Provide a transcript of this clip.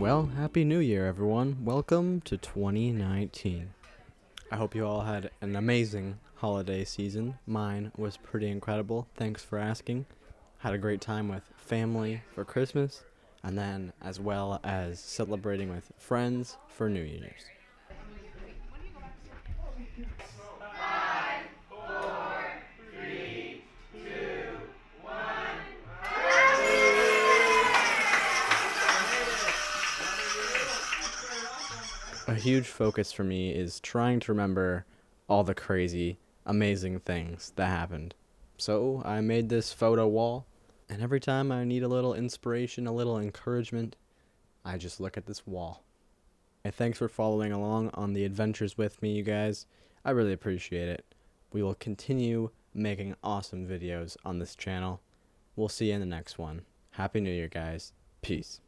Well, Happy New Year, everyone. Welcome to 2019. I hope you all had an amazing holiday season. Mine was pretty incredible. Thanks for asking. Had a great time with family for Christmas, and then as well as celebrating with friends for New Year's. A huge focus for me is trying to remember all the crazy, amazing things that happened. So I made this photo wall, and every time I need a little inspiration, a little encouragement, I just look at this wall. Hey, thanks for following along on the adventures with me, you guys. I really appreciate it. We will continue making awesome videos on this channel. We'll see you in the next one. Happy New Year, guys. Peace.